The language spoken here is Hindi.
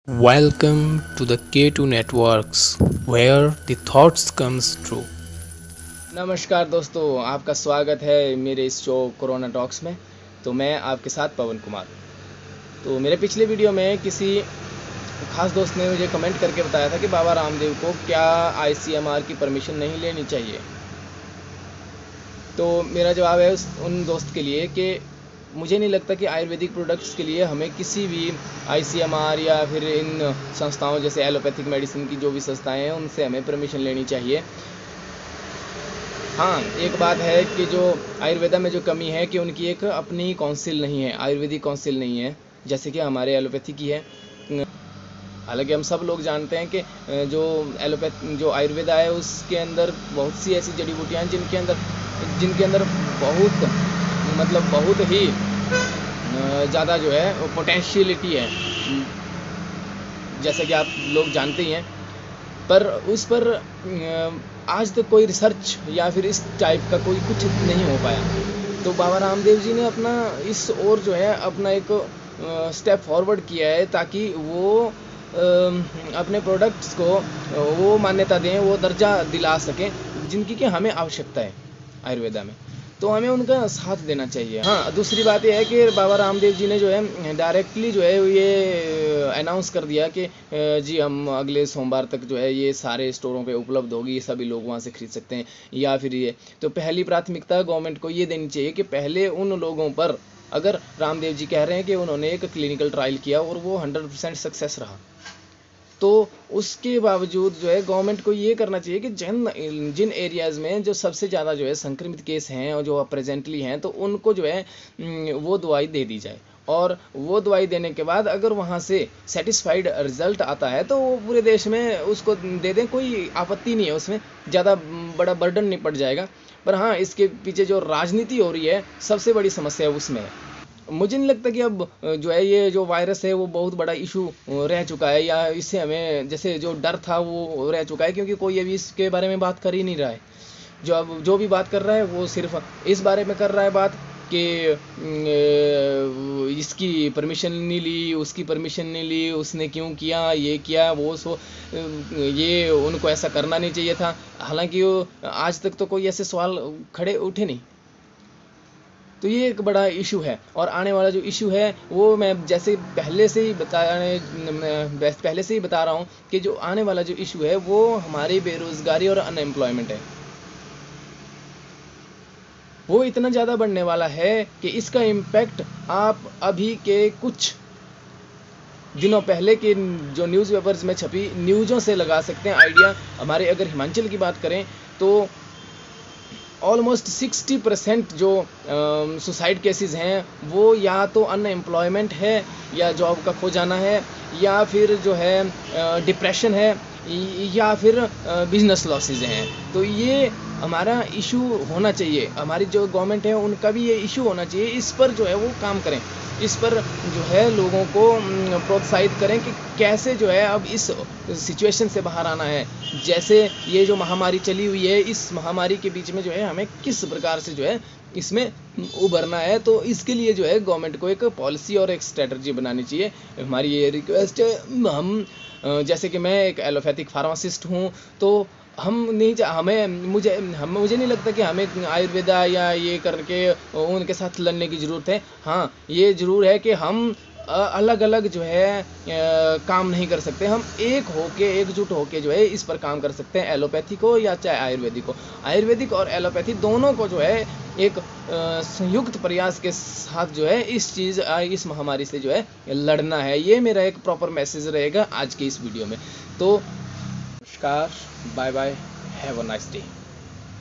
Welcome to the K2 Networks, where the thoughts comes true. नमस्कार दोस्तों, आपका स्वागत है मेरे इस शो कोरोना टॉक्स में। तो मैं आपके साथ पवन कुमार। तो मेरे पिछले वीडियो में किसी खास दोस्त ने मुझे कमेंट करके बताया था कि बाबा रामदेव को क्या ICMR की परमिशन नहीं लेनी चाहिए। तो मेरा जवाब है उन दोस्त के लिए कि मुझे नहीं लगता कि आयुर्वेदिक प्रोडक्ट्स के लिए हमें किसी भी ICMR या फिर इन संस्थाओं जैसे एलोपैथिक मेडिसिन की जो भी संस्थाएं हैं उनसे हमें परमिशन लेनी चाहिए। हाँ, एक बात है कि जो आयुर्वेदा में जो कमी है कि उनकी एक अपनी काउंसिल नहीं है, आयुर्वेदिक काउंसिल नहीं है, जैसे कि हमारे एलोपैथी की है। हालांकि हम सब लोग जानते हैं कि जो आयुर्वेदा है उसके अंदर बहुत सी ऐसी जड़ी बूटियाँ हैं जिनके अंदर बहुत ही ज़्यादा जो है पोटेंशियलिटी है, जैसा कि आप लोग जानते ही हैं। पर उस पर आज तक कोई रिसर्च या फिर इस टाइप का कोई कुछ नहीं हो पाया। तो बाबा रामदेव जी ने अपना इस ओर जो है अपना एक स्टेप फॉरवर्ड किया है ताकि वो अपने प्रोडक्ट्स को वो मान्यता दें, वो दर्जा दिला सकें जिनकी कि हमें आवश्यकता है आयुर्वेदा में। तो हमें उनका साथ देना चाहिए। हाँ, दूसरी बात यह है कि बाबा रामदेव जी ने जो है डायरेक्टली जो है ये अनाउंस कर दिया कि जी हम अगले सोमवार तक जो है ये सारे स्टोरों पे उपलब्ध होगी, ये सभी लोग वहाँ से खरीद सकते हैं। या फिर ये तो पहली प्राथमिकता गवर्नमेंट को ये देनी चाहिए कि पहले उन लोगों पर, अगर रामदेव जी कह रहे हैं कि उन्होंने एक क्लिनिकल ट्रायल किया और वो 100% सक्सेस रहा, तो उसके बावजूद जो है गवर्नमेंट को ये करना चाहिए कि जिन एरियाज़ में जो सबसे ज़्यादा जो है संक्रमित केस हैं और जो प्रेजेंटली हैं, तो उनको जो है वो दवाई दे दी जाए। और वो दवाई देने के बाद अगर वहाँ से सेटिस्फाइड रिजल्ट आता है तो वो पूरे देश में उसको दे दें, कोई आपत्ति नहीं है उसमें, ज़्यादा बड़ा बर्डन नहीं पड़ जाएगा। पर हाँ, इसके पीछे जो राजनीति हो रही है सबसे बड़ी समस्या उसमें है। मुझे नहीं लगता कि अब जो है ये जो वायरस है वो बहुत बड़ा इशू रह चुका है, या इससे हमें जैसे जो डर था वो रह चुका है, क्योंकि कोई अभी इसके बारे में बात कर ही नहीं रहा है। जो भी बात कर रहा है वो सिर्फ इस बारे में कर रहा है बात कि इसकी परमिशन नहीं ली, उसकी परमिशन नहीं ली, उसने क्यों किया, ये किया वो ये उनको ऐसा करना नहीं चाहिए था। हालांकि आज तक तो कोई ऐसे सवाल खड़े उठे नहीं। तो ये एक बड़ा इशू है। और आने वाला जो इशू है वो मैं जैसे पहले से ही बता रहा हूँ कि जो आने वाला जो इशू है वो हमारी बेरोजगारी और अनएम्प्लॉयमेंट है। वो इतना ज़्यादा बढ़ने वाला है कि इसका इम्पैक्ट आप अभी के कुछ दिनों पहले के जो न्यूज़पेपर्स में छपी न्यूज़ों से लगा सकते हैं आइडिया। हमारे अगर हिमाचल की बात करें तो ऑलमोस्ट 60% जो सुसाइड केसेस हैं वो या तो अनएम्प्लॉयमेंट है, या जॉब का खो जाना है, या फिर जो है डिप्रेशन है, या फिर बिजनेस लॉसेज हैं। तो ये हमारा इशू होना चाहिए, हमारी जो गवर्नमेंट है उनका भी ये इशू होना चाहिए। इस पर जो है वो काम करें, इस पर जो है लोगों को प्रोत्साहित करें कि कैसे जो है अब इस सिचुएशन से बाहर आना है। जैसे ये जो महामारी चली हुई है, इस महामारी के बीच में जो है हमें किस प्रकार से जो है इसमें उभरना है। तो इसके लिए जो है गवर्नमेंट को एक पॉलिसी और एक स्ट्रेटजी बनानी चाहिए। हमारी ये रिक्वेस्ट है। जैसे कि मैं एक एलोपैथिक फार्मासिस्ट हूँ, तो मुझे नहीं लगता कि हमें आयुर्वेदा या ये करके उनके साथ लड़ने की ज़रूरत है। हाँ, ये ज़रूर है कि हम अलग अलग जो है काम नहीं कर सकते, हम एकजुट होके जो है इस पर काम कर सकते हैं, एलोपैथी को या चाहे आयुर्वेदिक और एलोपैथी दोनों को जो है एक संयुक्त प्रयास के साथ जो है इस महामारी से जो है लड़ना है। ये मेरा एक प्रॉपर मैसेज रहेगा आज के इस वीडियो में। तो नमस्कार, bye bye, have a nice day.